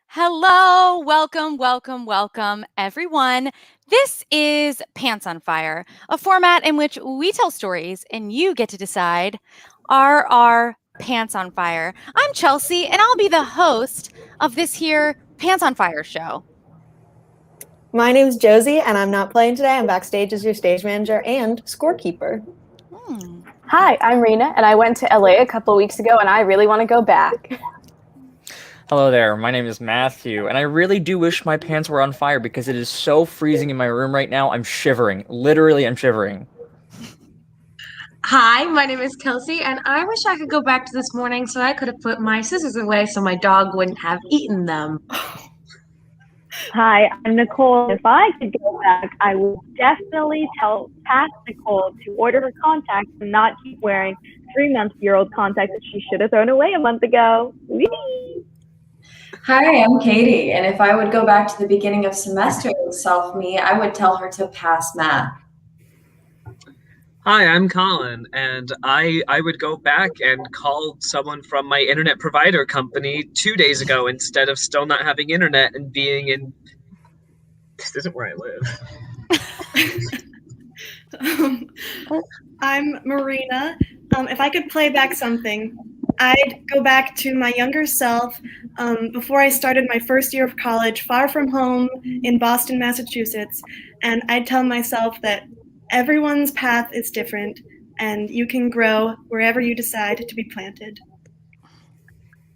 Hello, welcome, everyone. This is Pants on Fire, a format in which we tell stories and you get to decide, are our pants on fire? I'm Chelsea, and I'll be the host of this here Pants on Fire show. My name's Josie, and I'm not playing today. I'm backstage as your stage manager and scorekeeper. Hi, I'm Rena, and I went to LA a couple weeks ago, and I really want to go back. Hello there, my name is Matthew, and I really do wish my pants were on fire because it is so freezing in my room right now. I'm shivering. Literally, I'm shivering. Hi, my name is Kelsey, and I wish I could go back to this morning so I could have put my scissors away so my dog wouldn't have eaten them. Hi, I'm Nicole. If I could go back, I would definitely past Nicole to order her contacts and not keep wearing 3-month-old contacts that she should have thrown away a month ago. Whee! Hi, I'm Katie, and if I would go back to the beginning of semester self me, I would tell her to pass math. Hi, I'm Colin, and I would go back and call someone from my internet provider company 2 days ago instead of still not having internet and being in... This isn't where I live. I'm Marina. If I could play back something, I'd go back to my younger self before I started my first year of college, far from home in Boston, Massachusetts, and I'd tell myself that everyone's path is different, and you can grow wherever you decide to be planted.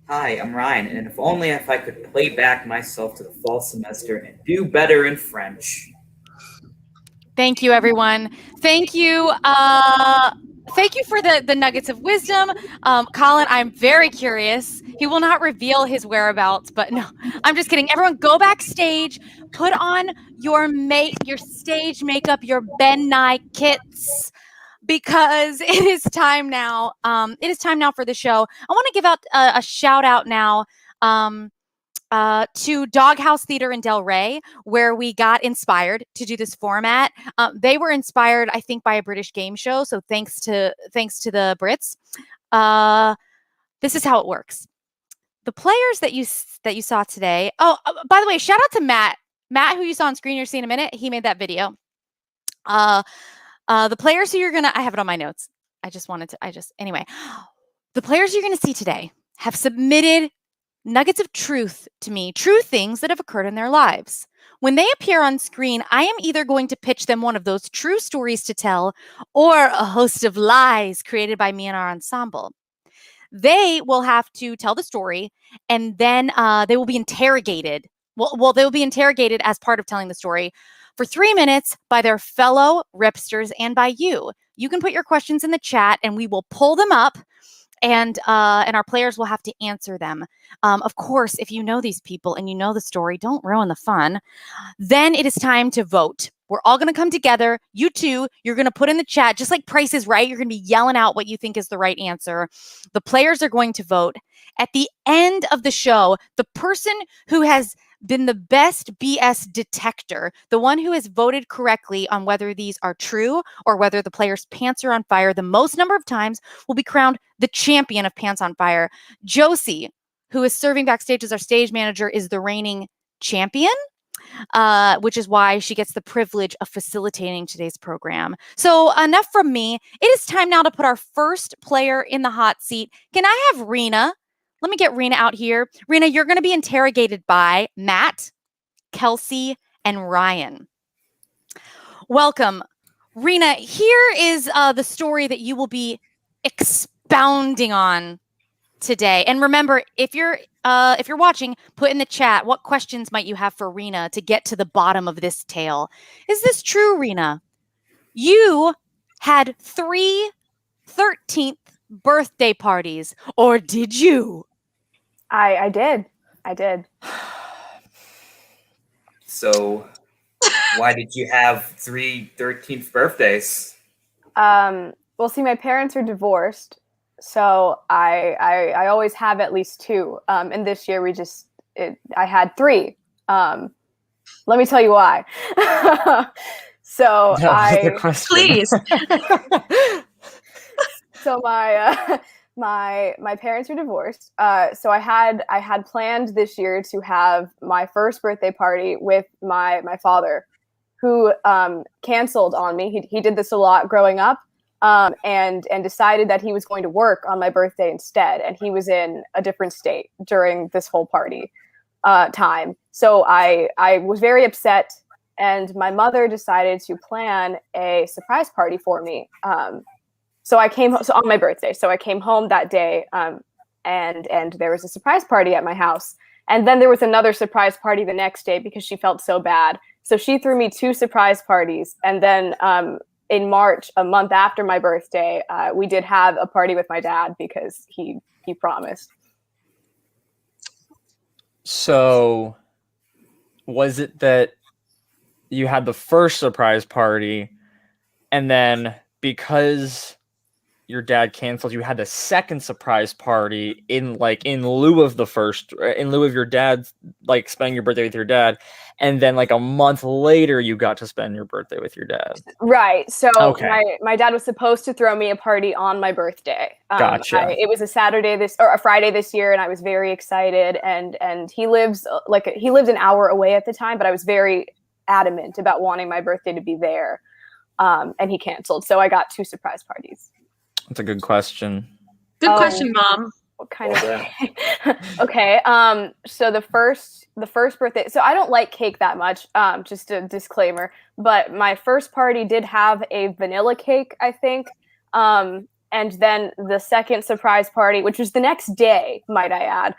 Hi, I'm Ryan, and if I could play back myself to the fall semester and do better in French. Thank you, everyone. Thank you. Thank you for the nuggets of wisdom. Colin, I'm very curious. He will not reveal his whereabouts, but no, I'm just kidding. Everyone go backstage, put on your stage makeup, your Ben Nye kits, because it is time now. It is time now for the show. I want to give out a shout out now to Doghouse Theater in Del Rey, where we got inspired to do this format. They were inspired, I think, by a British game show. So thanks to the Brits. This is how it works. The players that you saw today. Oh, by the way, shout out to Matt, who you saw on screen. You'll see in a minute. He made that video. The players who I have it on my notes. Anyway, the players you're going to see today have submitted nuggets of truth to me, true things that have occurred in their lives. When they appear on screen, I am either going to pitch them one of those true stories to tell or a host of lies created by me and our ensemble. They will have to tell the story, and then they will be interrogated. Well, they will be interrogated as part of telling the story for 3 minutes by their fellow Ripsters and by you. You can put your questions in the chat, and we will pull them up. And our players will have to answer them. Of course, if you know these people and you know the story, don't ruin the fun. Then it is time to vote. We're all going to come together. You two, you're going to put in the chat, just like Price is Right. You're going to be yelling out what you think is the right answer. The players are going to vote. At the end of the show, the person who has been the best BS detector, the one who has voted correctly on whether these are true or whether the player's pants are on fire the most number of times, will be crowned the champion of Pants on Fire. Josie, who is serving backstage as our stage manager, is the reigning champion, which is why she gets the privilege of facilitating today's program. So enough from me. It is time now to put our first player in the hot seat. Can I have Rena? Let me get Rena out here. Rena, you're going to be interrogated by Matt, Kelsey, and Ryan. Welcome. Rena, here is the story that you will be expounding on today. And remember, if you're watching, put in the chat, what questions might you have for Rena to get to the bottom of this tale? Is this true, Rena? You had 3 13th birthday parties, or did you? I did. So, why did you have 3 13th birthdays? Well, see, my parents are divorced, so I always have at least 2. And this year I had 3. Let me tell you why. Please. So my parents are divorced. So I had planned this year to have my first birthday party with my father, who canceled on me. He did this a lot growing up, and decided that he was going to work on my birthday instead, and he was in a different state during this whole party time. So I was very upset, and my mother decided to plan a surprise party for me. So I came on my birthday. So I came home that day, and there was a surprise party at my house. And then there was another surprise party the next day because she felt so bad. So she threw me 2 surprise parties. And then in March, a month after my birthday, we did have a party with my dad because he promised. So was it that you had the first surprise party, and then because your dad canceled, you had the second surprise party in lieu of the first, in lieu of your dad like spending your birthday with your dad, and then like a month later you got to spend your birthday with your dad? Right. So Okay. my dad was supposed to throw me a party on my birthday. Gotcha. It was a Friday this year, and I was very excited. And he lived an hour away at the time, but I was very adamant about wanting my birthday to be there. And he canceled, so I got 2 surprise parties. That's a good question. Good question, Mom. What kind of okay. So the first birthday. So I don't like cake that much. Just a disclaimer. But my first party did have a vanilla cake, I think. And then the second surprise party, which was the next day, might I add.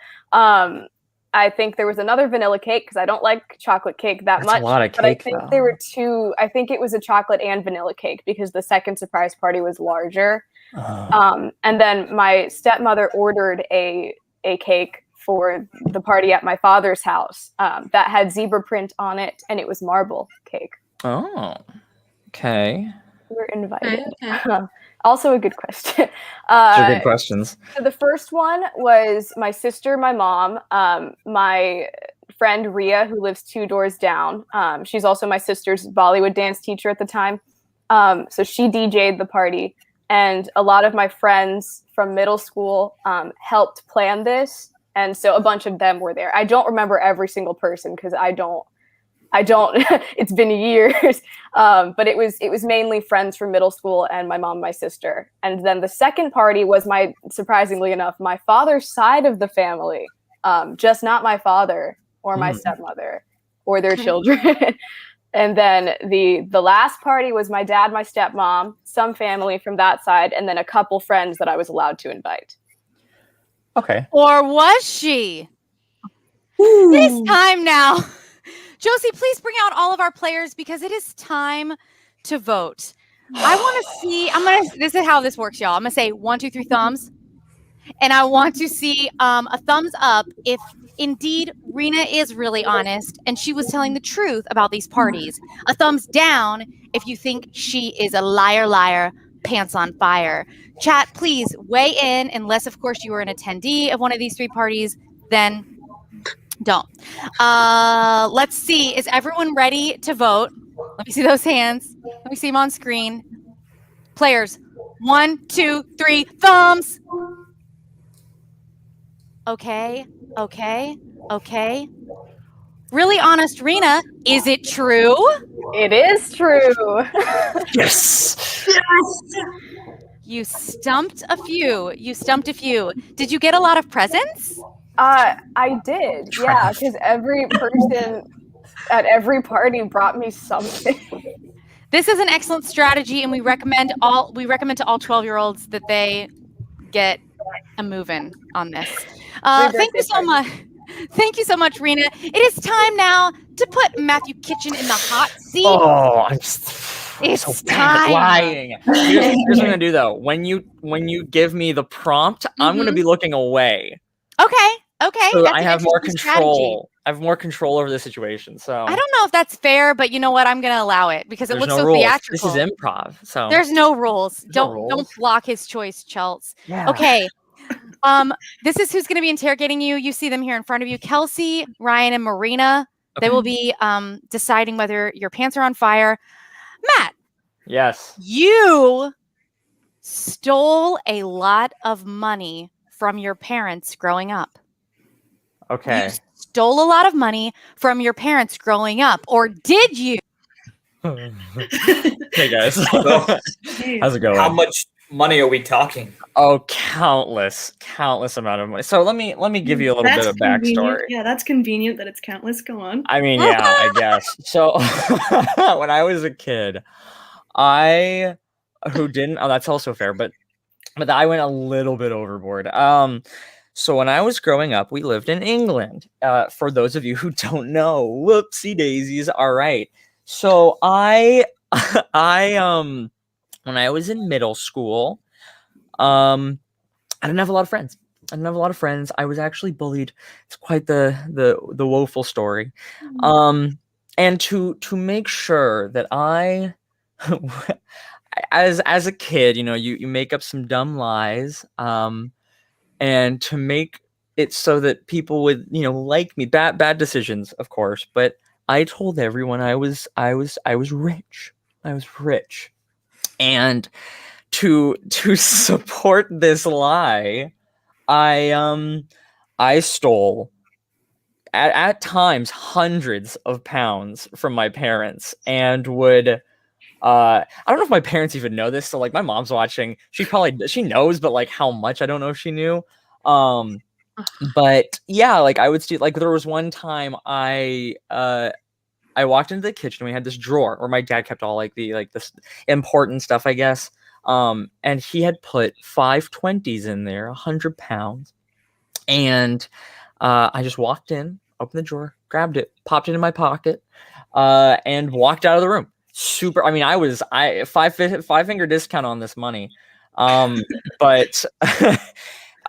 I think there was another vanilla cake because I don't like chocolate cake that much. That's a lot of but I cake, think though. there were 2. I think it was a chocolate and vanilla cake because the second surprise party was larger. And then my stepmother ordered a cake for the party at my father's house that had zebra print on it, and it was marble cake. Oh, okay. We're invited. Okay. Also a good question. Those are good questions. So the first one was my sister, my mom, my friend Ria, who lives 2 doors down. She's also my sister's Bollywood dance teacher at the time. So she DJ'd the party. And a lot of my friends from middle school helped plan this. And so a bunch of them were there. I don't remember every single person because I don't, it's been years. But it was mainly friends from middle school and my mom, my sister. And then the second party was surprisingly enough, my father's side of the family, just not my father or my stepmother or their children. And then the last party was my dad, my stepmom, some family from that side, and then a couple friends that I was allowed to invite. Okay. Or was she? It is time now. Josie, please bring out all of our players because it is time to vote. I want to see, this is how this works, y'all. I'm going to say 1, 2, 3 thumbs. And I want to see a thumbs up if indeed Rena is really honest and she was telling the truth about these parties. A thumbs down if you think she is a liar, pants on fire. Chat, please weigh in, unless, of course, you were an attendee of one of these 3 parties, then don't. Let's see. Is everyone ready to vote? Let me see those hands. Let me see them on screen. Players, 1, 2, 3, thumbs. Okay. Really honest, Rena, is it true? It is true. Yes. You stumped a few. Did you get a lot of presents? I did. Yeah, because every person at every party brought me something. This is an excellent strategy, and we recommend to all 12-year-olds that they get a move-in on this. Thank you so much. Thank you so much, Rena. It is time now to put Matthew Kitchen in the hot seat. Oh, it's so bad at lying. Here's what I'm gonna do though. When you give me the prompt, I'm gonna be looking away. Okay. So That's I an have more interesting control. strategy. I have more control over the situation. So I don't know if that's fair, but you know what? I'm gonna allow it because it there's looks no so rules. theatrical. This is improv. So there's no rules. no rules. Don't block his choice, Chelts. Yeah. Okay. This is who's going to be interrogating you. You see them here in front of you. Kelsey, Ryan, and Marina. Okay. They will be deciding whether your pants are on fire. Matt. Yes. You stole a lot of money from your parents growing up. Okay. You stole a lot of money from your parents growing up, or did you? Hey guys, Well, how's it going? how much money are we talking? Oh, countless amount of money. So let me give you a little bit of backstory. Yeah, that's convenient that it's countless. Go on. I mean, yeah, I guess. So when I was a kid, that's also fair, but I went a little bit overboard. So when I was growing up, we lived in England. For those of you who don't know, whoopsie daisies. All right. So I when I was in middle school, I didn't have a lot of friends. I was actually bullied. It's quite the woeful story. And to make sure that I as a kid, you make up some dumb lies, and to make it so that people would, like me. Bad decisions, of course, but I told everyone I was rich. I was rich. And to support this lie, I stole at times hundreds of pounds from my parents, and would I don't know if my parents even know this, so like my mom's watching, she knows, but like how much I don't know if she knew. But yeah, like I would steal. Like there was one time I walked into the kitchen. We had this drawer where my dad kept all like this important stuff, I guess. And he had put 520s in there, 100 pounds. And I just walked in, opened the drawer, grabbed it, popped it in my pocket, and walked out of the room. I five finger discount on this money. But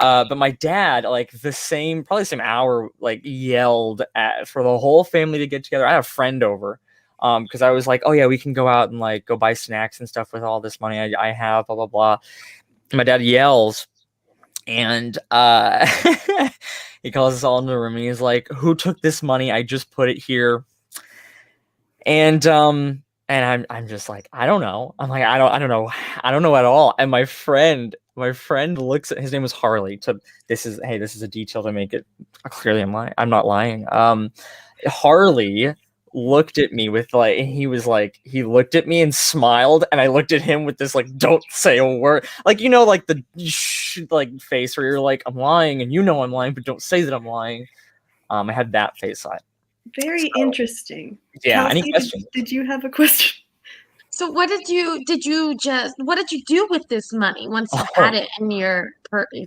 but my dad, like probably the same hour, like yelled for the whole family to get together. I had a friend over, because I was like, oh yeah, we can go out and like go buy snacks and stuff with all this money I have, blah blah blah. And my dad yells, and he calls us all in the room, and he's like, "Who took this money? I just put it here." And I'm just like, I don't know. I'm like, I don't know. I don't know at all. And my friend looks at, his name was Harley. This is a detail to make it clearly I'm lying. I'm not lying. Harley looked at me with he looked at me and smiled, and I looked at him with this like, don't say a word, like the face where you're like, I'm lying and I'm lying, but don't say that I'm lying. I had that face on. Very interesting. Yeah. Kelsey, Any questions? Did you have a question? So what did you do with this money once you had it in your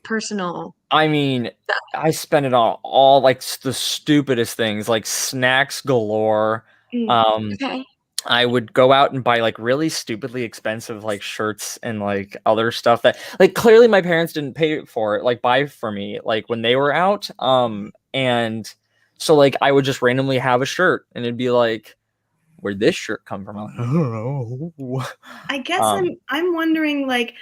personal? I mean, I spent it on all like the stupidest things, like snacks galore. Okay. I would go out and buy like really stupidly expensive like shirts and like other stuff that like clearly my parents didn't pay for it, like buy for me, like when they were out. And so like I would just randomly have a shirt, and it'd be like, where'd this shirt come from? I'm like, I don't know. I guess I'm wondering, like,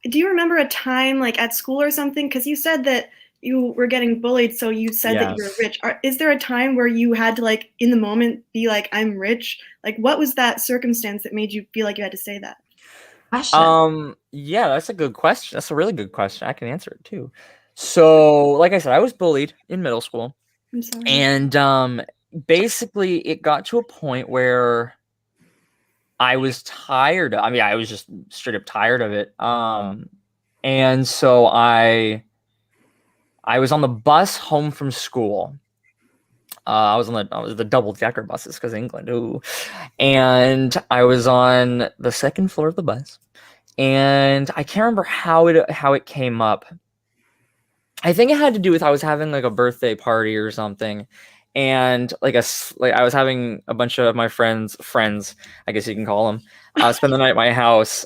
do you remember a time like at school or something? Because you said that you were getting bullied, so you said that you were rich. Is there a time where you had to like in the moment be like, I'm rich? Like, what was that circumstance that made you feel like you had to say that? Yeah, that's a good question. That's a really good question. I can answer it too. So, like I said, I was bullied in middle school. I'm sorry. And basically it got to a point where I was tired. I mean, I was just straight up tired of it. And so I was on the bus home from school. I was on the double-decker buses because England. Ooh. And I was on the second floor of the bus, and I can't remember how it came up. I think it had to do with I was having like a birthday party or something, and I was having a bunch of my friends, I guess you can call them, spend the night at my house.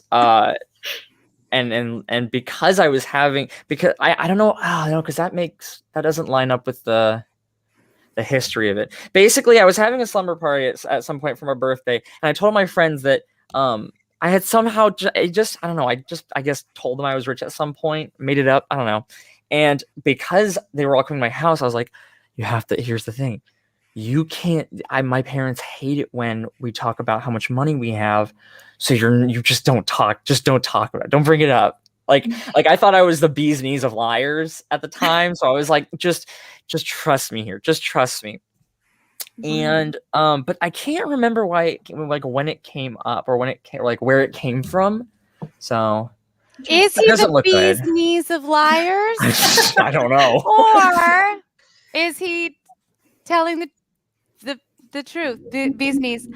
And because I was having, because I don't know, because that doesn't line up with the history of it. Basically, I was having a slumber party at some point for my birthday, and I told my friends that I had somehow I don't know, I guess told them I was rich at some point, made it up, I don't know. And because they were all coming to my house, I was like, here's the thing. You can't, my parents hate it when we talk about how much money we have. So you just don't talk about it. Don't bring it up. Like I thought I was the bee's knees of liars at the time, so I was like, just trust me here, just trust me. And but I can't remember why when it came up or when it came, like where it came from. So Is he the bee's knees of liars? I don't know. Or is he telling the truth? The bee's knees.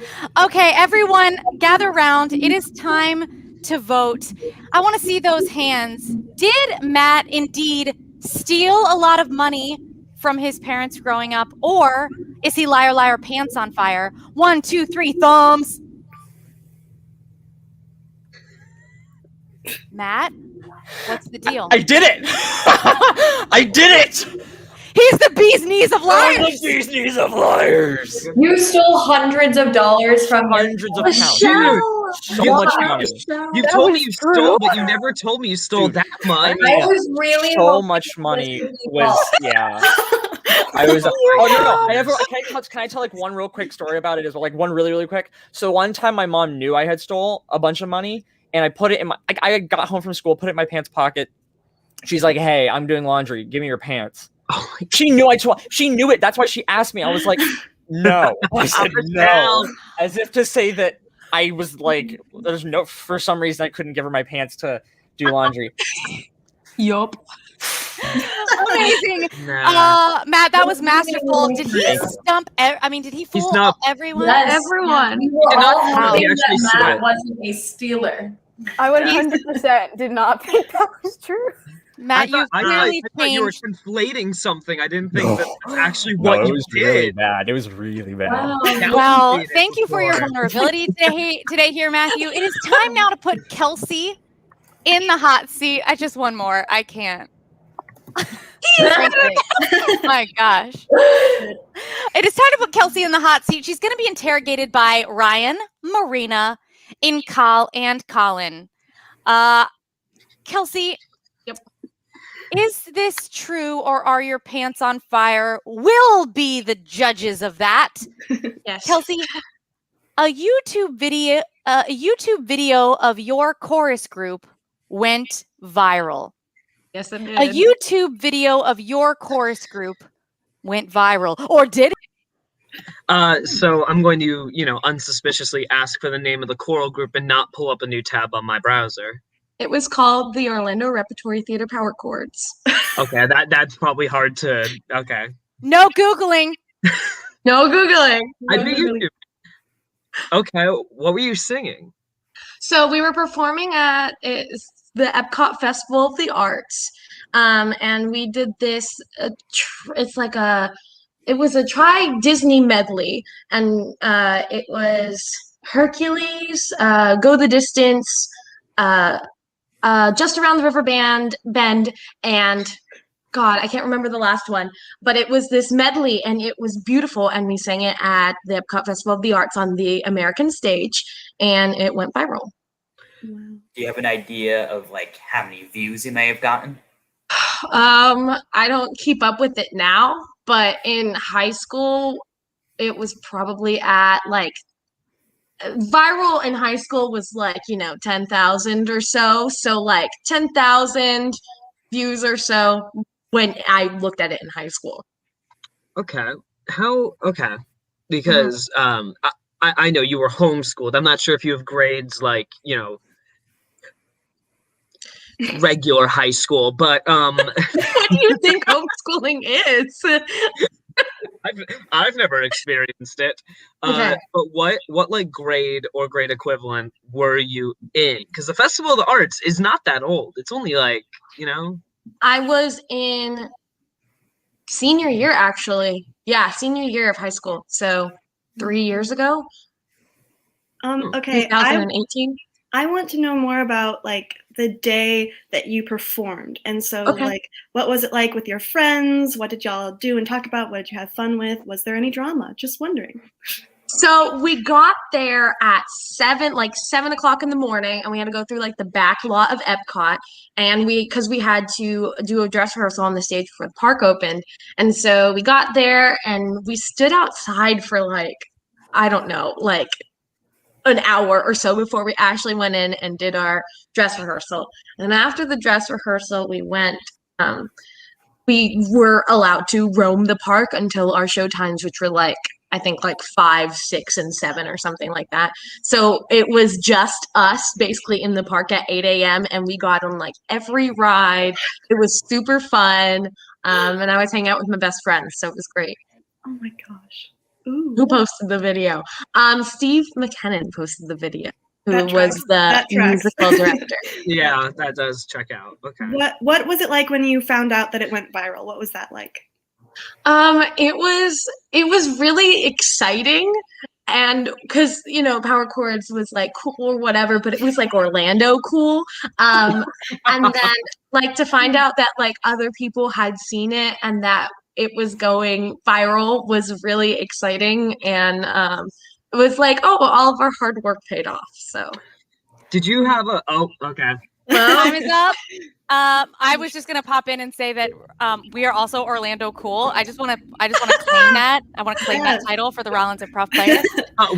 Okay, everyone, gather round. It is time to vote. I want to see those hands. Did Matt indeed steal a lot of money from his parents growing up, or is he liar, liar, pants on fire? 1, 2, 3, thumbs. Matt, what's the deal? I did it. I did it. He's the bee's knees of liars. I'm the bee's knees of liars. You stole hundreds of dollars from hundreds of pounds. Dude, So much money. You told me you stole, but you never told me you stole that much. I was really so much money was I was no. Can I tell like one real quick story about it as well? Like one really quick. So one time my mom knew I had stole a bunch of money and I put it in my I got home from school, put it in my pants pocket. She's like, "Hey, I'm doing laundry. Give me your pants." She knew she knew it. That's why she asked me. I was like, "No." I said no. As if to say that I was like, there's no, for some reason I couldn't give her my pants to do laundry. Yup. Amazing. Matt, that was masterful. Did he stump? Did he fool everyone? Yes. Everyone. We were all He hoping actually that Matt stole. wasn't a stealer. I 100% did not think that was true. Matt, you clearly I thought you were changed. conflating something. I didn't think that was actually No, what it you was did. really bad. It was really bad. Wow. Well, thank you for your vulnerability today here, Matthew. It is time now to put Kelsey in the hot seat. Just one more. I can't. My gosh. It is time to put Kelsey in the hot seat. She's going to be interrogated by Ryan, Marina, Inkal, and Colin. Kelsey, is this true or are your pants on fire? We'll be the judges of that. Yes. Kelsey, a YouTube video of your chorus group went viral. Yes, it did. A YouTube video of your chorus group went viral, or did it? So I'm going to, unsuspiciously ask for the name of the choral group and not pull up a new tab on my browser. It was called the Orlando Repertory Theater Power Chords. Okay, that's probably hard to. Okay. No Googling. No Googling. I think you do. Okay, what were you singing? So we were performing at the Epcot Festival of the Arts, and we did this. It was a Try Disney medley, and it was Hercules, Go the Distance, Just Around the River Bend, and God, I can't remember the last one, but it was this medley and it was beautiful. And we sang it at the Epcot Festival of the Arts on the American stage, and it went viral. Do you have an idea of like how many views you may have gotten? I don't keep up with it now, but in high school, it was probably at like viral in high school was like, 10,000 or so. So like 10,000 views or so when I looked at it in high school. Okay. Okay. Because I know you were homeschooled. I'm not sure if you have grades like, regular high school, but what do you think homeschooling is? I've never experienced it. Okay. But what like grade or grade equivalent were you in? Because the Festival of the Arts is not that old. It's only like, I was in senior year, actually. Yeah, senior year of high school. So 3 years ago. Okay. 2018. I want to know more about like the day that you performed. And so like what was it like with your friends? What did y'all do and talk about? What did you have fun with? Was there any drama? Just wondering. So we got there at 7 o'clock in the morning, and we had to go through like the back lot of Epcot, and because we had to do a dress rehearsal on the stage before the park opened. And so we got there and we stood outside for like, I don't know, like an hour or so before we actually went in and did our dress rehearsal. And after the dress rehearsal, we were allowed to roam the park until our show times, which were like, I think like 5, 6, and 7 or something like that. So it was just us basically in the park at 8 a.m. and we got on like every ride. It was super fun. And I was hanging out with my best friends, so it was great. Oh my gosh. Ooh. Who posted the video? Steve McKinnon posted the video, who That was tracks. the That tracks. musical director. Yeah, that does check out. Okay. What was it like when you found out that it went viral? What was that like? It was really exciting, and because Power Chords was like cool or whatever, but it was like Orlando cool. And then like to find out that like other people had seen it and that it was going viral was really exciting, and it was like, oh, well, all of our hard work paid off. So Did you have a? Oh, okay. Time is up. I was just gonna pop in and say that we are also Orlando cool. I just want to claim that. I want to claim that title for the Rollins Improv players.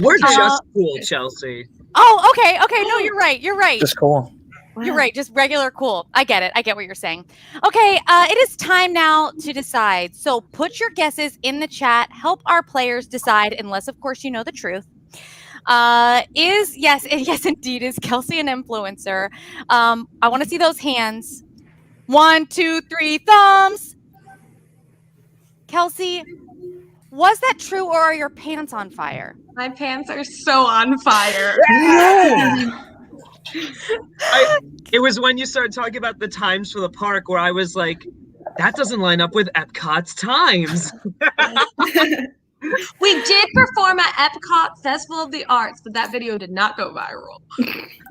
We're just cool, Chelsea. Oh, okay. No, you're right. Just cool. You're right. Just regular cool. I get it. I get what you're saying. Okay, it is time now to decide. So put your guesses in the chat. Help our players decide, unless of course you know the truth. Yes, indeed, is Kelsey an influencer? I want to see those hands. 1, 2, 3, thumbs. Kelsey, was that true, or are your pants on fire? my pants are so on fire. It was when you started talking about the times for the park where I was like, that doesn't line up with Epcot's times. We did perform at Epcot Festival of the Arts, but that video did not go viral.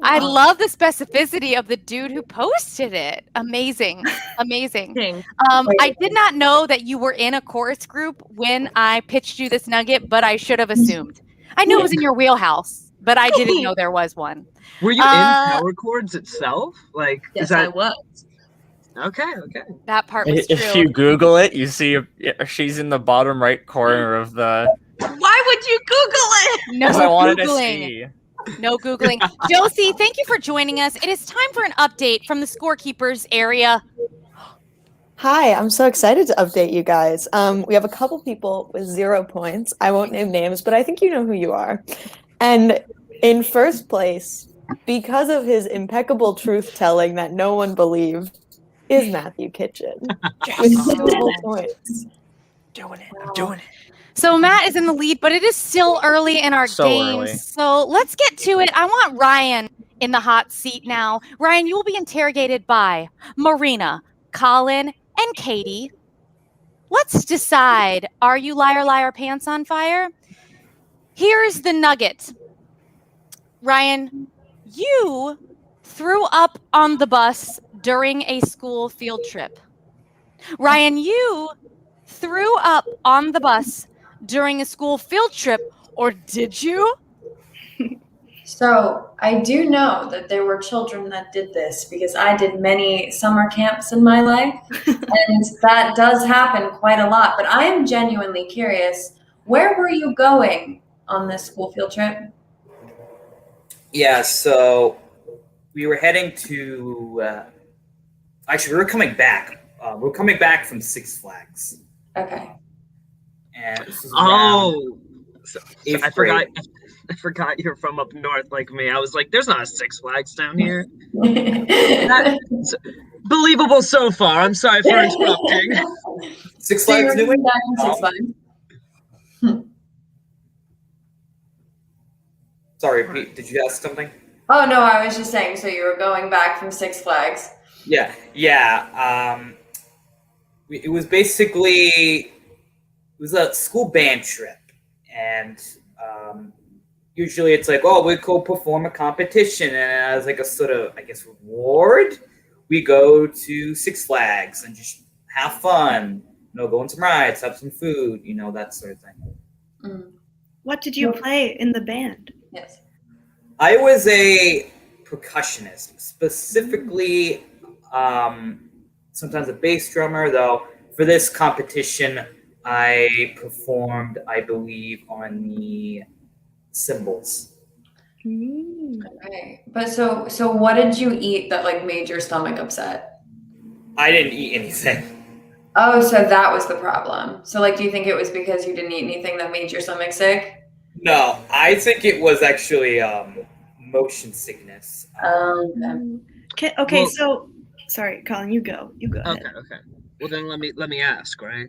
I love the specificity of the dude who posted it. Amazing. I did not know that you were in a chorus group when I pitched you this nugget, but I should have assumed. I knew it was in your wheelhouse, but I didn't know there was one. Were you in Power Chords itself? Like, Yes, is that I was. okay? That part was true. If you Google it, you see she's in the bottom right corner of the. Why would you Google it? No Because I wanted to Googling. see. No Googling. Josie, thank you for joining us. It is time for an update from the scorekeepers area. Hi, I'm so excited to update you guys. We have a couple people with 0 points. I won't name names, but I think you know who you are. And in first place, because of his impeccable truth telling that no one believed, is Matthew Kitchen with 2 whole points. I'm doing it. So Matt is in the lead, but it is still early in our So game. early. So let's get to it. I want Ryan in the hot seat now. Ryan, you will be interrogated by Marina, Colin, and Katie. Let's decide. Are you liar, liar, pants on fire? Here's the nugget. Ryan, you threw up on the bus during a school field trip. Ryan, you threw up on the bus during a school field trip, or did you? So I do know that there were children that did this because I did many summer camps in my life, and that does happen quite a lot. But I am genuinely curious, where were you going on this school field trip? Yeah, so we were heading to. Actually, we were coming back. We were coming back from Six Flags. Okay. And this was So eighth I grade. forgot you're from up north like me. I was like, there's not a Six Flags down here. Believable so far. I'm sorry for interrupting. Six So you Flags were New going back from Six Flags? Sorry, Pete, did you ask something? Oh no, I was just saying. So you were going back from Six Flags. Yeah. It was basically a school band trip, and usually it's like, oh, we go perform a competition, and as like a sort of, I guess, reward, we go to Six Flags and just have fun. Go on some rides, have some food, that sort of thing. Mm. What did you play in the band? Yes. I was a percussionist, specifically sometimes a bass drummer, though for this competition I performed, I believe, on the cymbals. Okay. But so what did you eat that like made your stomach upset? I didn't eat anything. Oh, so that was the problem. So like, do you think it was because you didn't eat anything that made your stomach sick? No, I think it was actually motion sickness. Okay, Well- so sorry, Colin, you go. You go ahead. Okay. Well, then let me ask, right?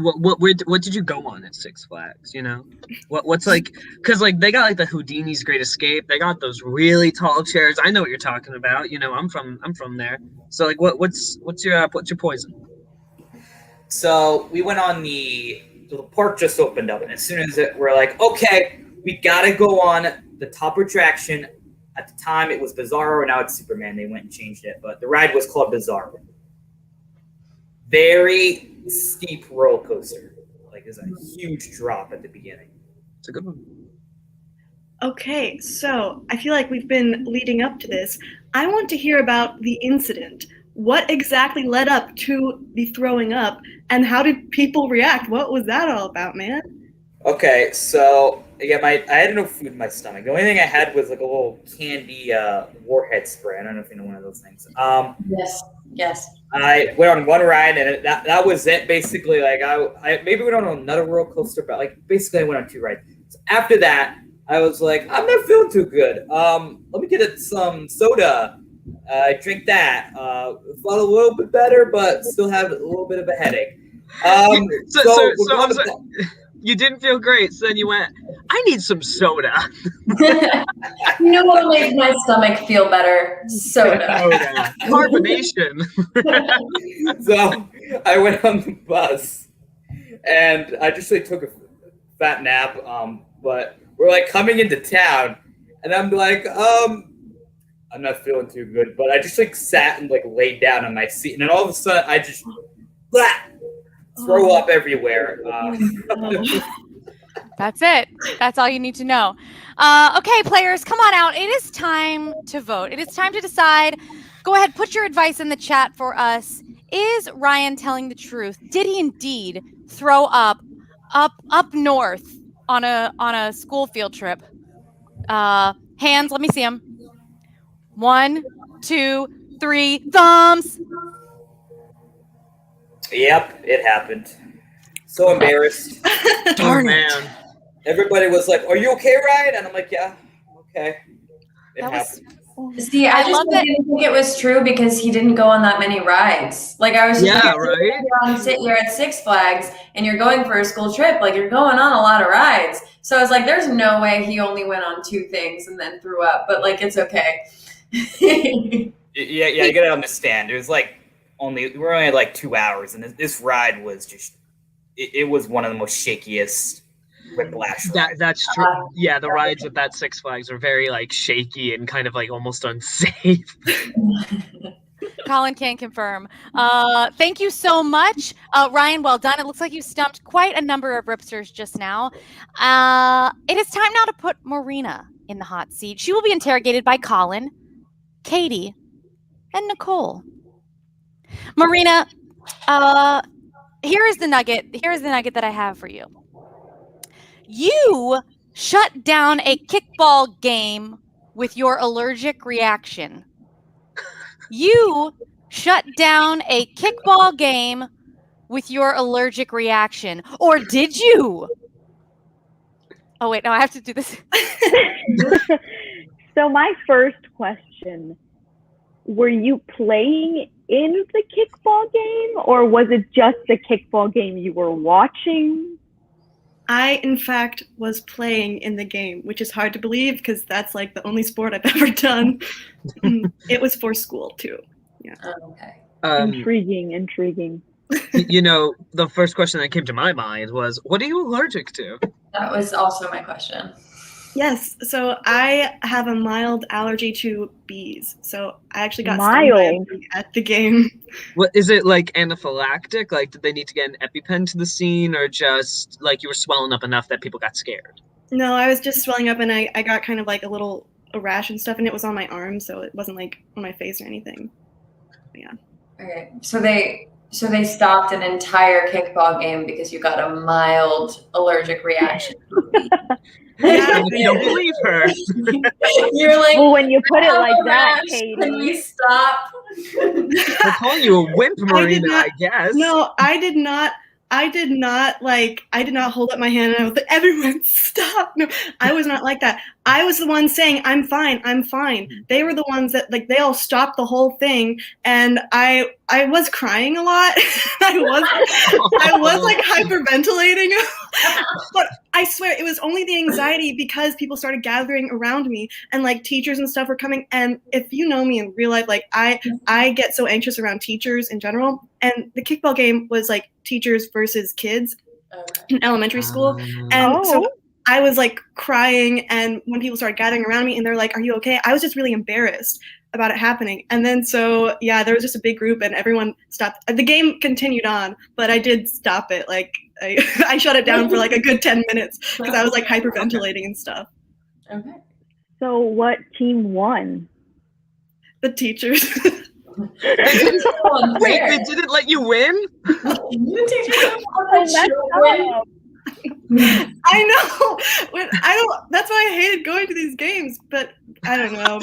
What did you go on at Six Flags? You know, what's like, because like they got like the Houdini's Great Escape. They got those really tall chairs. I know what you're talking about. You know, I'm from there. So like, what's your poison? So we went on the park just opened up, and as soon as we're like, okay, we gotta go on the top attraction. At the time, it was Bizarro, now it's Superman. They went and changed it, but the ride was called Bizarro. Very steep roller coaster. Like, there's a huge drop at the beginning. It's a good one. Okay, so I feel like we've been leading up to this. I want to hear about the incident. What exactly led up to the throwing up, and how did people react? What was that all about, man? Okay, so yeah, I had no food in my stomach. The only thing I had was like a little candy warhead spray. I don't know if you know one of those things. Yes. I went on one ride, and that was it. Basically, like I maybe went on another roller coaster, but like basically I went on 2 rides. So after that, I was like, I'm not feeling too good. Let me get some soda. I drink that. Felt a little bit better, but still have a little bit of a headache. You didn't feel great, so then you went, I need some soda. You know what makes my stomach feel better? Soda. Carbonation. So I went on the bus, and I just like took a fat nap. But we're like coming into town, and I'm like, I'm not feeling too good. But I just like sat and like laid down on my seat, and then all of a sudden I just throw up everywhere. That's it. That's all you need to know. Okay, players, come on out. It is time to vote. It is time to decide. Go ahead, put your advice in the chat for us. Is Ryan telling the truth? Did he indeed throw up north on a school field trip? Hands, let me see them. 1, 2, 3, thumbs. Yep, it happened. So embarrassed. Darn it. Everybody was like, "Are you okay, Ryan?" And I'm like, "Yeah, okay." It happened. See, I just didn't think it was true because he didn't go on that many rides. Like I was just you're at Six Flags and you're going for a school trip, like you're going on a lot of rides. So I was like, there's no way he only went on 2 things and then threw up, but like it's okay. Yeah, you gotta understand. It was like we're only at like 2 hours, and this ride was just it was one of the most shakiest whiplash rides. That's true. Yeah, the rides at that Six Flags are very like shaky and kind of like almost unsafe. Colin can confirm. Thank you so much, Ryan. Well done. It looks like you stumped quite a number of ripsters just now. It is time now to put Marina in the hot seat. She will be interrogated by Colin, Katie, and Nicole. Marina, here is the nugget. Here is the nugget that I have for you. You shut down a kickball game with your allergic reaction. You shut down a kickball game with your allergic reaction. Or did you? Oh, wait, no, I have to do this. So my first question, were you playing in the kickball game, or was it just the kickball game you were watching? I, in fact, was playing in the game, which is hard to believe because that's like the only sport I've ever done. It was for school, too. Yeah. Okay. Intriguing. You know, the first question that came to my mind was, what are you allergic to? That was also my question. Yes, so I have a mild allergy to bees. So I actually got stung by a bee at the game. What is it, like anaphylactic? Like, did they need to get an EpiPen to the scene, or just like you were swelling up enough that people got scared? No, I was just swelling up, and I got kind of like a rash and stuff, and it was on my arm, so it wasn't like on my face or anything. But yeah. Okay, so they So they stopped an entire kickball game because you got a mild allergic reaction. And if you don't believe her, You're like, Well, when you put "I it have like a that, rash. Can we Katie. stop?" we're calling you a wimp, Marina, not- I guess. No, I did not hold up my hand and I was like, everyone stop. No, I was not like that. I was the one saying, I'm fine. They were the ones that like, they all stopped the whole thing. And I was crying a lot. I was like hyperventilating, but I swear it was only the anxiety because people started gathering around me and like teachers and stuff were coming. And if you know me in real life, like I get so anxious around teachers in general. And the kickball game was like teachers versus kids in elementary school. And so I was like crying. And when people started gathering around me and they're like, are you okay? I was just really embarrassed about it happening. And then so, yeah, there was just a big group and everyone stopped. The game continued on, but I did stop it. Like I shut it down for like a good 10 minutes because I was like hyperventilating and stuff. Okay. So what team won? The teachers. Wait, they didn't let you win? I know. That's why I hated going to these games, but I don't know.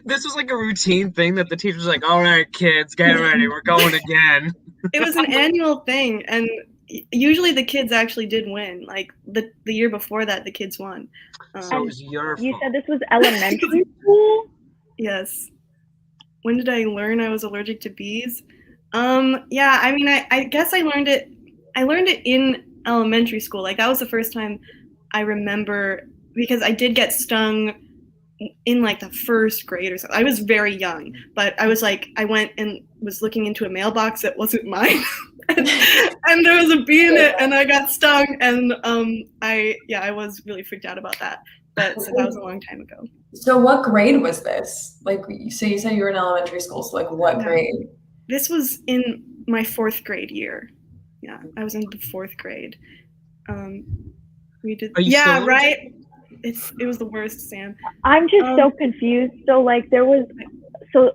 This was like a routine thing that the teacher's like, all right, kids, get ready. We're going again. It was an annual thing, and usually the kids actually did win. Like the year before that, the kids won. So it was your You fault. said this was elementary school? Yes. When did I learn I was allergic to bees? Yeah, I mean, I guess I learned it in elementary school. Like that was the first time I remember, because I did get stung in like the first grade or something. I was very young, but I was like, I went and was looking into a mailbox that wasn't mine. and there was a bee in it and I got stung, and I was really freaked out about that. But so that was a long time ago. So what grade was this? Like, so you said you were in elementary school, so like what grade? This was in my 4th grade year. Yeah, I was in the 4th grade. We did. Are you Yeah, still right. It was the worst, Sam. I'm just so confused. So like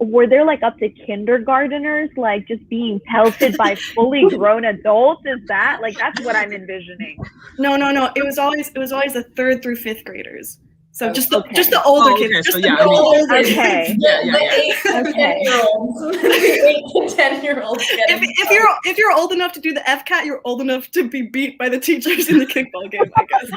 were there like up to kindergarteners like just being pelted by fully grown adults? Is that like, that's what I'm envisioning? No. It was always the 3rd through 5th graders. So just the older kids. Okay, Just so the yeah, I mean, older kids. Okay. The 8 to 10-year-olds. The 8 to 10-year-olds. If you're old enough to do the FCAT, you're old enough to be beat by the teachers in the kickball game, I guess.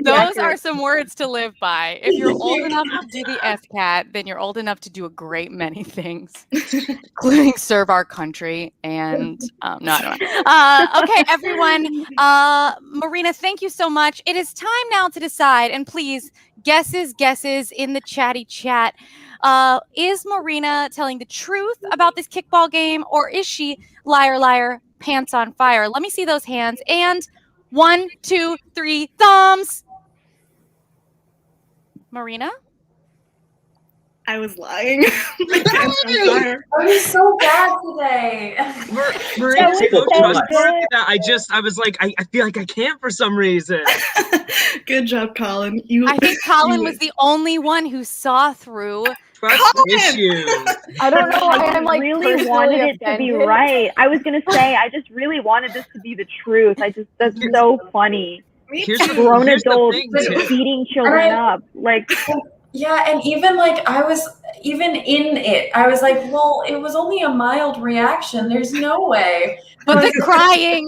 Those are some words to live by. If you're old enough to do the FCAT, then you're old enough to do a great many things, including serve our country. And no, I don't know. Okay, everyone. Marina, thank you so much. It is time now to decide. And please, guesses in the chatty chat. Is Marina telling the truth about this kickball game, or is she liar, pants on fire? Let me see those hands. And 1, 2, 3, thumbs. Marina? I was lying. I was so bad today. Marina, was so so trustworthy good. that I was like, I feel like I can't for some reason. Good job, Colin. I think Colin was the only one who saw through. Trust issues. I don't know why I'm like really personally wanted it to be offended. right. I was gonna say, I just really wanted this to be the truth. That's so funny. Here's Grown here's the adults thing, too. beating children up. Like, Yeah, and even like I was even in it, I was like, well, it was only a mild reaction. There's no way. But the crying.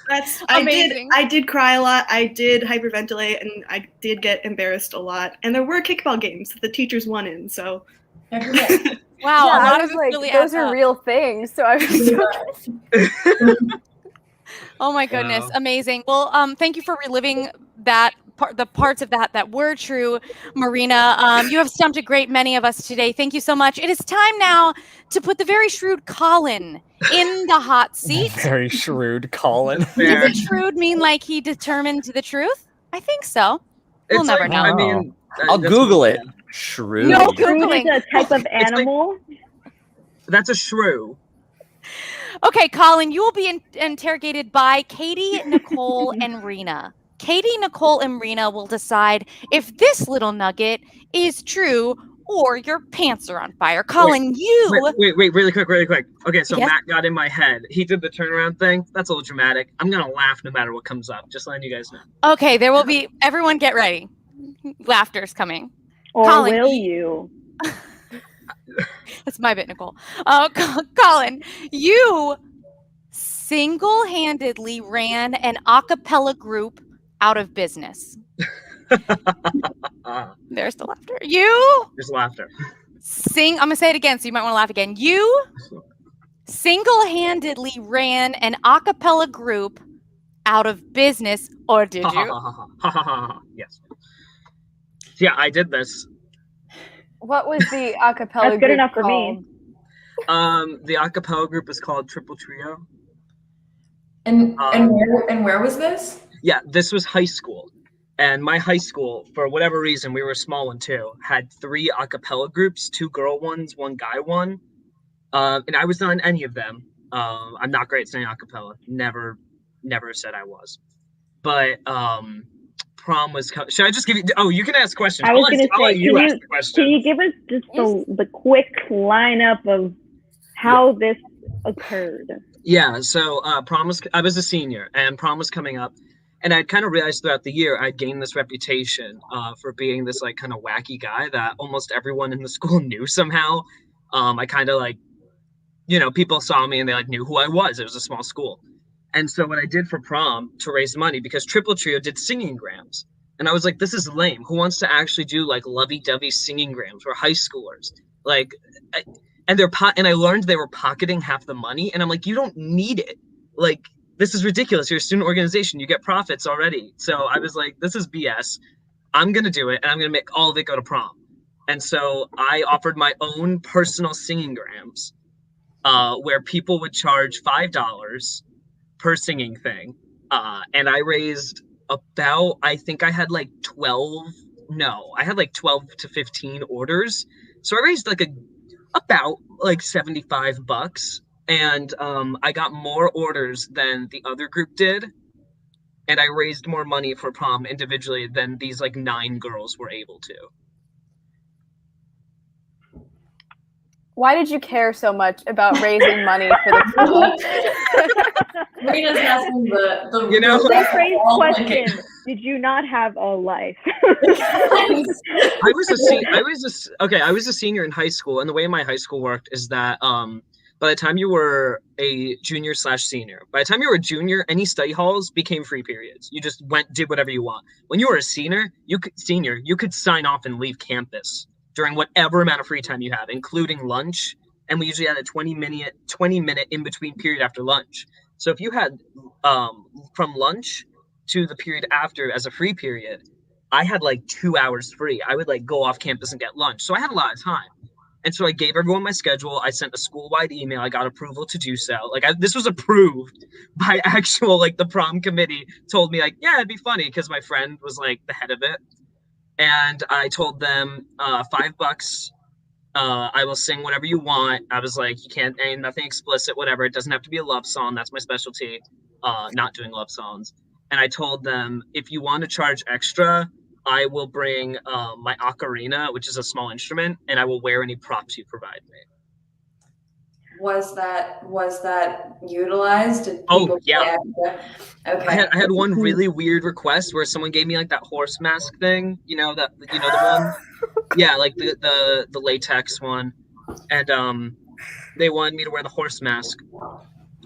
That's Amazing. I did cry a lot. I did hyperventilate, and I did get embarrassed a lot. And there were kickball games that the teachers won in. So Wow, Yeah, a I lot was of this like, really those adds are up. real things. So I was so Oh my goodness, Wow. amazing. Well, thank you for reliving that the parts of that were true, Marina. You have stumped a great many of us today. Thank you so much. It is time now to put the very shrewd Colin in the hot seat. Very shrewd, Colin. Does shrewd mean like he determined the truth? I think so. We'll It's never like, know. I mean, I'll that's- Google it. Shrewd. No, fruit Googling. is a type of animal. That's a shrew. Okay, Colin, you will be interrogated by Katie, Nicole, and Rena. Katie, Nicole, and Rena will decide if this little nugget is true or your pants are on fire. Colin, you. Wait, really quick. Okay, so Yes? Matt got in my head. He did the turnaround thing. That's a little dramatic. I'm gonna laugh no matter what comes up. Just letting you guys know. Okay, there will be. Everyone, get ready. Laughter's coming. Or Colin, will you? That's my bit, Nicole. Colin, you single-handedly ran an a cappella group out of business. There's the laughter. You There's laughter. I'm gonna say it again, so you might want to laugh again. You single-handedly ran an a cappella group out of business, or did you? Yes. Yeah, I did this. What was the a cappella That's group good enough for called? me. The a cappella group is called Triple Trio. And where was this? Yeah, this was high school. And my high school, for whatever reason, we were a small one too, had 3 a cappella groups, 2 girl ones, 1 guy one. And I was not in any of them. I'm not great at singing a cappella. Never said I was. But prom was coming. Should I just give you? Oh, you can ask questions. I was going to I'll let say, you ask the question. can you give us just the quick lineup of how this occurred? Yeah, so I was a senior, and prom was coming up, and I'd kind of realized throughout the year I'd gained this reputation for being this like kind of wacky guy that almost everyone in the school knew somehow. I kind of like, people saw me and they like knew who I was. It was a small school. And so what I did for prom to raise money, because Triple Trio did singing grams, and I was like, this is lame. Who wants to actually do like lovey-dovey singing grams for high schoolers? Like, and I learned they were pocketing half the money, and I'm like, you don't need it. Like, this is ridiculous. You're a student organization. You get profits already. So I was like, this is BS. I'm gonna do it, and I'm gonna make all of it go to prom. And so I offered my own personal singing grams, where people would charge $5 per singing thing, and I raised about, I think I had like 12 to 15 orders, so I raised like about like $75, and I got more orders than the other group did, and I raised more money for prom individually than these like 9 girls were able to. Why did you care so much about raising money for the prom? Marina's asking the Rephrase question. Did you not have a life? I was a senior in high school, and the way my high school worked is that by the time you were a junior/senior, by the time you were a junior, any study halls became free periods. You just did whatever you want. When you were a senior, you could sign off and leave campus during whatever amount of free time you have, including lunch. And we usually had a 20-minute in between period after lunch. So if you had from lunch to the period after as a free period, I had like 2 hours free. I would like go off campus and get lunch. So I had a lot of time. And so I gave everyone my schedule. I sent a school-wide email. I got approval to do so. Like this was approved by actual, like the prom committee told me like, yeah, it'd be funny because my friend was like the head of it. And I told them $5. I will sing whatever you want. I was like, you can't, ain't nothing explicit, whatever. It doesn't have to be a love song. That's my specialty. Not doing love songs. And I told them, if you want to charge extra, I will bring my ocarina, which is a small instrument, and I will wear any props you provide me. Was that utilized? Did oh yeah. Okay. I had one really weird request where someone gave me like that horse mask thing, the one, yeah, like the latex one, and they wanted me to wear the horse mask,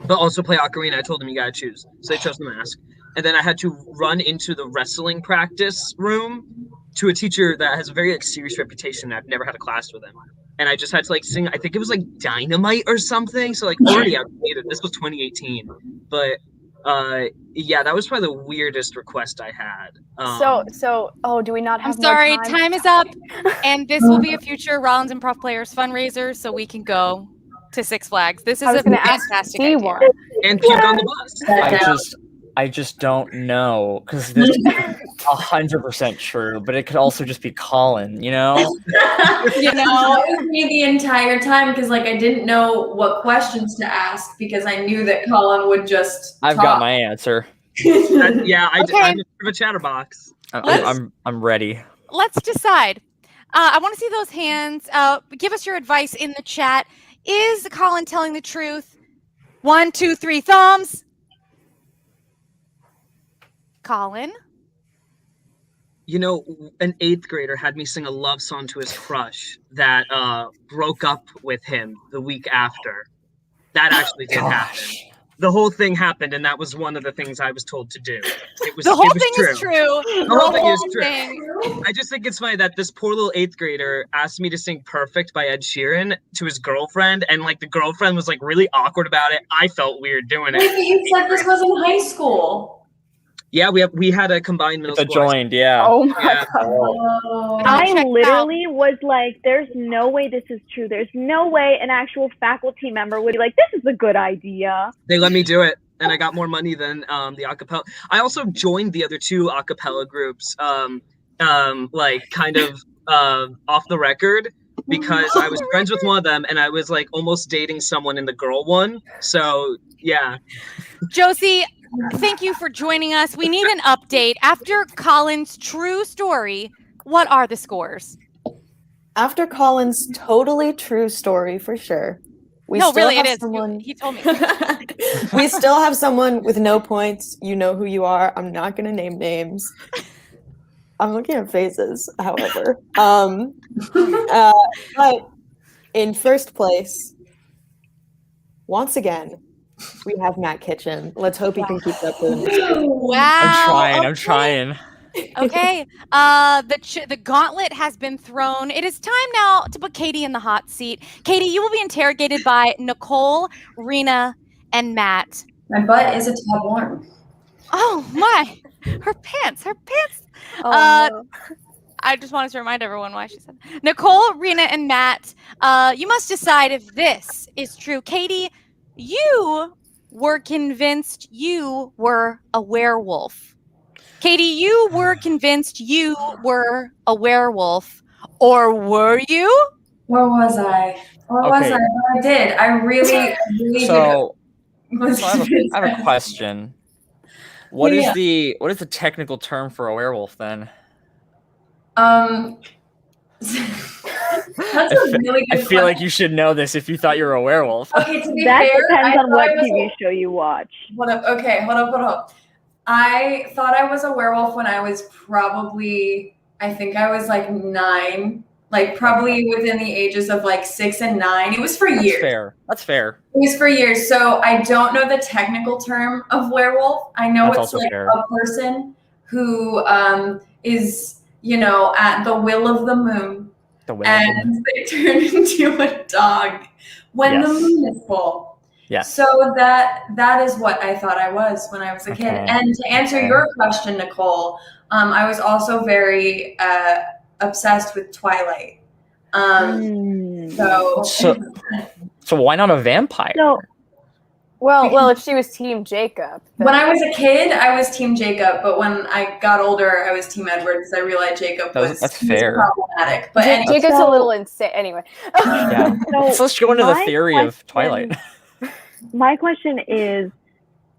but also play ocarina. I told them you gotta choose, so they chose the mask, and then I had to run into the wrestling practice room to a teacher that has a very like serious reputation. I've never had a class with him. And I just had to like sing, I think it was like Dynamite or something. So like already outdated. This was 2018. But yeah, that was probably the weirdest request I had. Do we not have I'm sorry, more time is up. And this will be a future Rollins Improv Players fundraiser, so we can go to Six Flags. This is a fantastic idea. And puke on the bus. I just don't know, because this is 100% true, but it could also just be Colin, That was me the entire time, because like I didn't know what questions to ask because I knew that Colin would just I've got my answer. Yeah, I'm a chatterbox. I'm ready. Let's decide. I want to see those hands. Give us your advice in the chat. Is Colin telling the truth? 1, 2, 3, thumbs. Colin? You know, an 8th grader had me sing a love song to his crush that broke up with him the week after. That actually did happen. The whole thing happened, and that was one of the things I was told to do. The whole it was thing true. is true. The whole thing is true. I just think it's funny that this poor little 8th grader asked me to sing "Perfect" by Ed Sheeran to his girlfriend, and like the girlfriend was like really awkward about it. I felt weird doing it. Wait, but you said this was in high school. Yeah, we had a combined middle school. It's a joined, yeah. Oh my Yeah. god. Oh. I Check it literally was like, there's no way this is true. There's no way an actual faculty member would be like, this is a good idea. They let me do it, and I got more money than the acapella. I also joined the other 2 acapella groups, like kind of off the record, because I was friends with one of them, and I was like almost dating someone in the girl one. So yeah. Josie, thank you for joining us. We need an update. After Colin's true story, what are the scores? After Colin's totally true story, for sure. We No, still really, have it is. someone- He told me. We still have someone with no points. You know who you are. I'm not going to name names. I'm looking at faces, however. But in first place, once again, we have Matt Kitchen. Let's hope he can keep up with him. Wow. I'm trying. Okay. The gauntlet has been thrown. It is time now to put Katie in the hot seat. Katie, you will be interrogated by Nicole, Rena, and Matt. My butt is a tad warm. Oh my! Her pants. Oh, no. I just wanted to remind everyone why she said that. Nicole, Rena, and Matt, you must decide if this is true. Katie, you were convinced you were a werewolf. Katie, you were convinced you were a werewolf. Or were you? Where was I? Where was Okay. I? I did. I really So, was so I have a question. What is Yeah. the technical term for a werewolf then? That's a really I good feel like question. you should know this if you thought you were a werewolf. Okay, to be That fair, depends I on thought what I was TV show you watch. Hold up. Okay, hold up. I thought I was a werewolf when I was probably, I think I was like 9, like probably within the ages of like 6 and 9. It was for That's years. fair. That's fair. It was for years. So I don't know the technical term of werewolf. I know That's it's also like fair. a person who is, at the will of the moon. The will of the moon. And they turn into a dog when the Yes. moon is full. Yes. So that is what I thought I was when I was a kid. Okay. And to answer Okay. your question, Nicole, I was also very obsessed with Twilight. So why not a vampire? So, Well, if she was Team Jacob. then- When I was a kid, I was Team Jacob, but when I got older, I was Team Edward because I realized Jacob was That's he was fair. problematic. But anyway, Jacob's a So- little insane. Anyway. Yeah. So Let's go into the my theory of question- Twilight. My question is,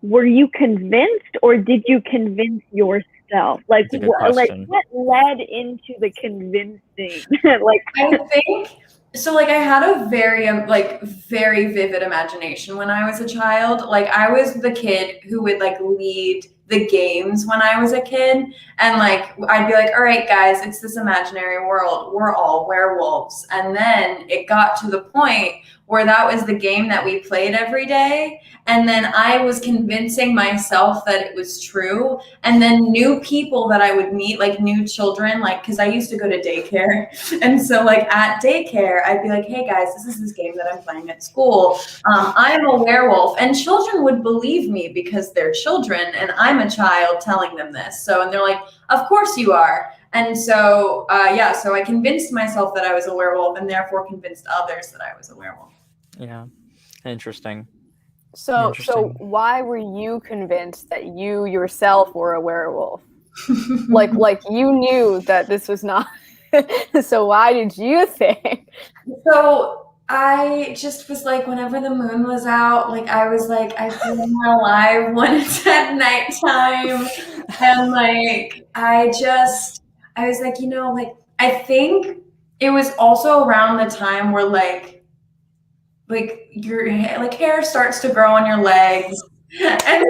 were you convinced or did you convince yourself? Like, That's a good question. what led into the convincing? Like, I think so. Like, I had a very very vivid imagination when I was a child. Like, I was the kid who would like lead the games when I was a kid, and like I'd be like, "All right, guys, it's this imaginary world. We're all werewolves." And then it got to the point where that was the game that we played every day. And then I was convincing myself that it was true. And then new people that I would meet, like new children, like, because I used to go to daycare. And so, like, at daycare, I'd be like, "Hey, guys, this is this game that I'm playing at school. I'm a werewolf." And children would believe me because they're children and I'm a child telling them this. So, and they're like, "Of course you are." And so, so I convinced myself that I was a werewolf and therefore convinced others that I was a werewolf. Yeah. Interesting. So Interesting. why were you convinced that you yourself were a werewolf? like you knew that this was not. So why did you think? So I just was like, whenever the moon was out, like I was like, I feel more alive when it's at nighttime. And like, I was like, like, I think it was also around the time where like your hair starts to grow on your legs, and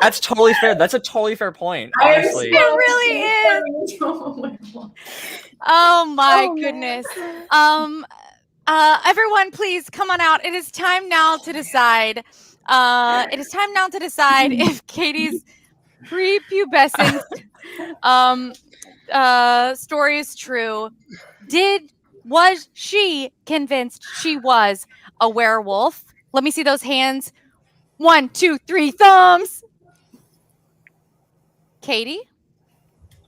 That's totally fair. That's a totally fair point, I am honestly. It really is. Oh my goodness. Everyone, please come on out. It is time now to decide. If Katie's prepubescent story is true. Was she convinced she was a werewolf? Let me see those hands. 1, 2, 3, thumbs. Katie?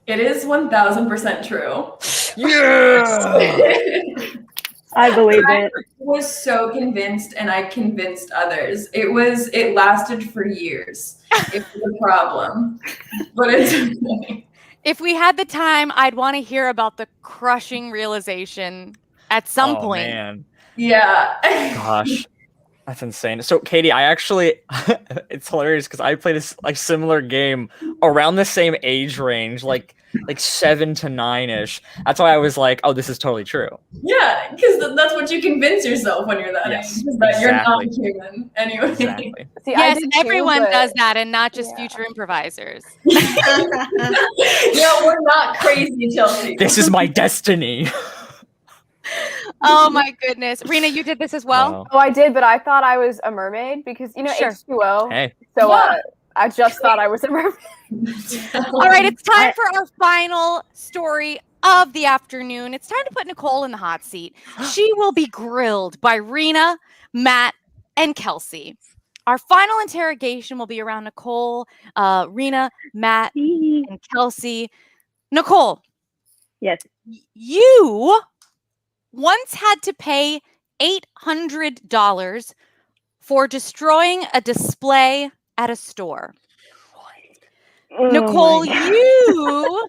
It is 1000% true. Yeah. I believe it. I was so convinced, and I convinced others. It lasted for years. It was a problem, but it's okay. If we had the time, I'd want to hear about the crushing realization at some point. Man. Yeah. Gosh. That's insane. So, Katie, I actually, it's hilarious because I played this like similar game around the same age range, like 7 to 9-ish. That's why I was like, oh, this is totally true. Yeah, because that's what you convince yourself when you're that age, is that you're not human. Anyway. Exactly. See, Yes, I did too, everyone but- does that, and not just Yeah. future improvisers. No, we're not crazy, Chelsea. This is my destiny. Oh my goodness. Rena, you did this as well? Wow. Oh, I did, but I thought I was a mermaid because Sure. H2O. Hey. So Yeah. I just thought I was a mermaid. All right, it's time for our final story of the afternoon. It's time to put Nicole in the hot seat. She will be grilled by Rena, Matt, and Kelsey. Our final interrogation will be around Nicole, Rena, Matt, and Kelsey. Nicole. Yes. You once had to pay $800 for destroying a display at a store. Oh Nicole, my God. you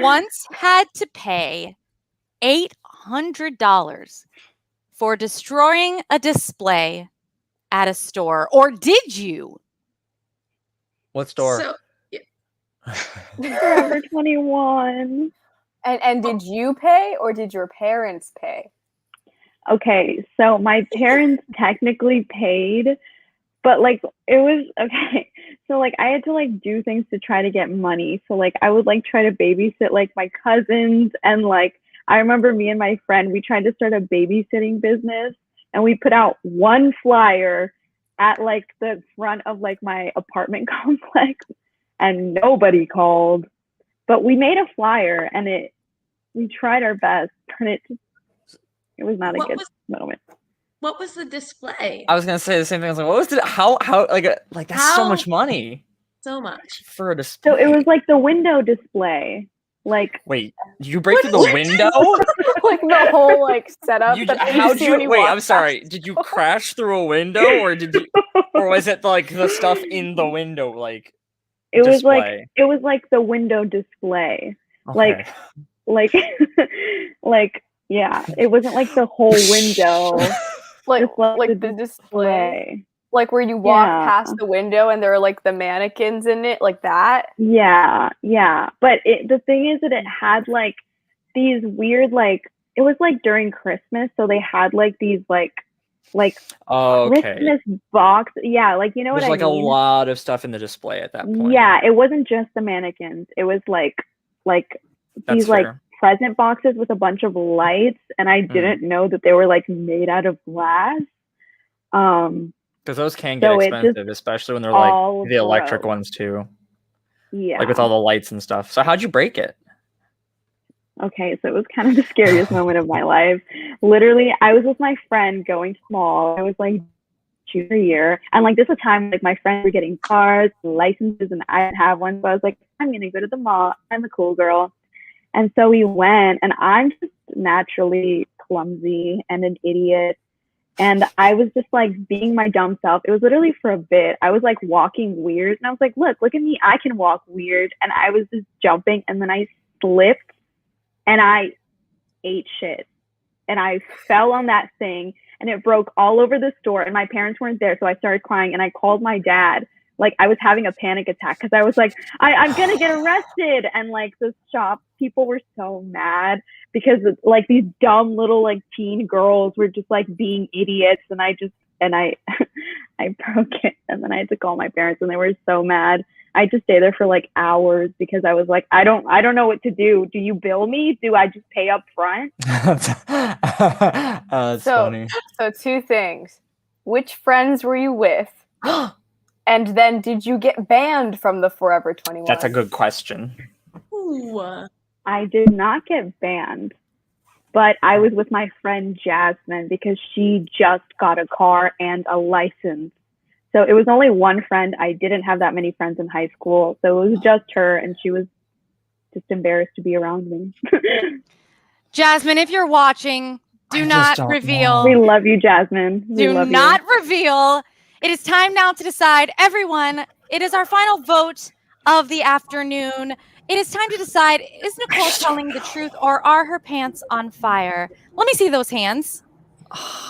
once had to pay $800 for destroying a display at a store. Or did you? What store? So Forever 21. And did you pay or did your parents pay? Okay, so my parents technically paid, but like it was okay. So like I had to like do things to try to get money. So like I would like try to babysit like my cousins, and like I remember me and my friend, we tried to start a babysitting business, and we put out one flyer at like the front of like my apartment complex, and nobody called. But we made a flyer, and we tried our best, but it was not a good moment. What was the display? I was gonna say the same thing. I was like, what was it? How like that's so much money So much. for a display. So it was like the window display. Like, wait, did you break through the window? Like the whole like setup. How'd you wait? I'm sorry. Did you crash through a window, or was it like the stuff in the window? Like it was display? like the window display. Okay. Like like yeah, it wasn't like the whole window. like Just the display. Like where you walk past the window and there are like the mannequins in it, like that. Yeah. But the thing is that it had like these weird like it was like during Christmas, so they had like these like Christmas box. Yeah, like you know There's what I mean? A lot of stuff in the display at that point. Yeah, it wasn't just the mannequins. It was like That's these fair. like present boxes with a bunch of lights, and I didn't know that they were like made out of glass. Because those can get expensive, especially when they're like the electric ones too. Yeah. Like with all the lights and stuff. So how'd you break it? Okay, so it was kind of the scariest moment of my life. Literally, I was with my friend going to the mall. I was like junior year, and like this was a time like my friends were getting cars, licenses, and I didn't have one. So I was like, I'm gonna go to the mall. I'm the cool girl. And so we went, and I'm just naturally clumsy and an idiot. And I was just like being my dumb self. It was literally for a bit. I was like walking weird, and I was like, look at me. I can walk weird. And I was just jumping, and then I slipped, and I ate shit. And I fell on that thing, and it broke all over the store. And my parents weren't there, so I started crying, and I called my dad, like I was having a panic attack because I was like, I'm gonna get arrested, and like the shop people were so mad because like these dumb little like teen girls were just like being idiots, and I I broke it, and then I had to call my parents, and they were so mad. I just stay there for like hours because I was like, I don't know what to do. Do you bill me? Do I just pay up front? That's funny. So 2 things. Which friends were you with? And then did you get banned from the Forever 21? That's a good question. Ooh. I did not get banned, but I was with my friend Jasmine because she just got a car and a license. So it was only one friend. I didn't have that many friends in high school. So it was just her, and she was just embarrassed to be around me. Jasmine, if you're watching, do not reveal. We love you, Jasmine. Do not reveal. It is time now to decide. Everyone, it is our final vote of the afternoon. It is time to decide, is Nicole telling the truth or are her pants on fire? Let me see those hands.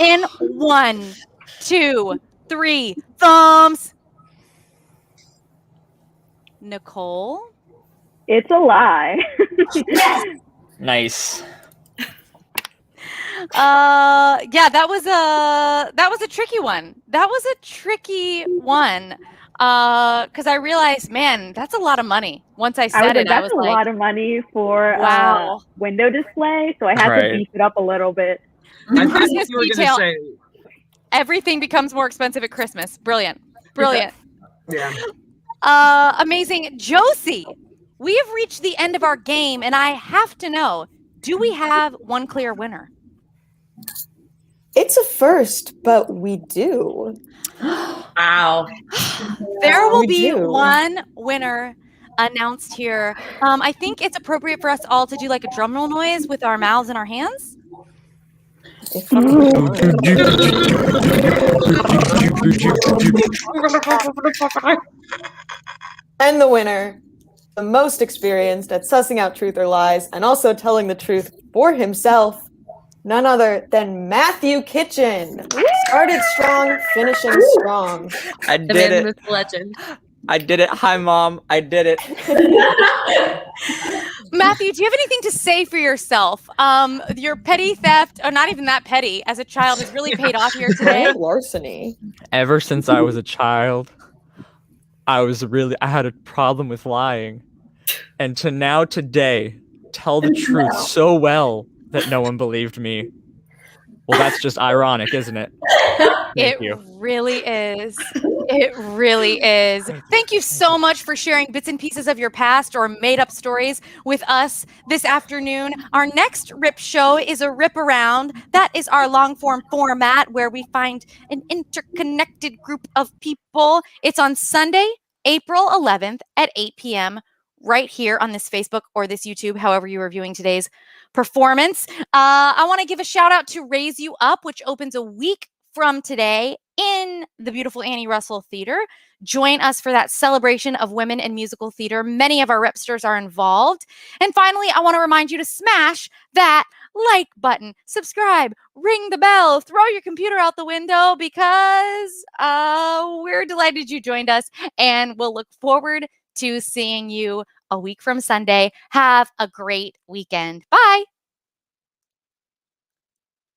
In 1, 2, 3, thumbs. Nicole? It's a lie. Nice. Yeah, that was a tricky one. That was a tricky one. Because I realized, man, that's a lot of money. Once I said it, I was that's like, a lot of money for wow. window display. So I had to beef it up a little bit. I thought Christmas you were detail. gonna say, Everything becomes more expensive at Christmas. Brilliant. Brilliant. yeah. Amazing. Josie, we have reached the end of our game, and I have to know, do we have one clear winner? It's a first, but we do. Wow. There will We be do. one winner announced here. I think it's appropriate for us all to do like a drum roll noise with our mouths and our hands. If you want. And the winner, the most experienced at sussing out truth or lies and also telling the truth for himself, none other than Matthew Kitchen. Started strong, finishing strong. I The did man, it. myth, legend. I did it. Hi, Mom. I did it. Matthew, do you have anything to say for yourself? Your petty theft, or not even that petty, as a child has really paid off here today. Grand larceny. Ever since I was a child, I had a problem with lying. And to now today, tell the truth so well that no one believed me. Well, that's just ironic, isn't it? Thank you. Really is. It really is. Thank you so much for sharing bits and pieces of your past or made up stories with us this afternoon. Our next Rip Show is a Rip Around. That is our long form format where we find an interconnected group of people. It's on Sunday, April 11th at 8 p.m. right here on this Facebook or this YouTube, however you are viewing today's performance. I want to give a shout out to Raise You Up, which opens a week from today in the beautiful Annie Russell Theater. Join us for that celebration of women in musical theater. Many of our Ripsters are involved. And finally, I want to remind you to smash that like button, subscribe, ring the bell, throw your computer out the window because we're delighted you joined us, and we'll look forward to seeing you a week from Sunday. Have a great weekend. Bye.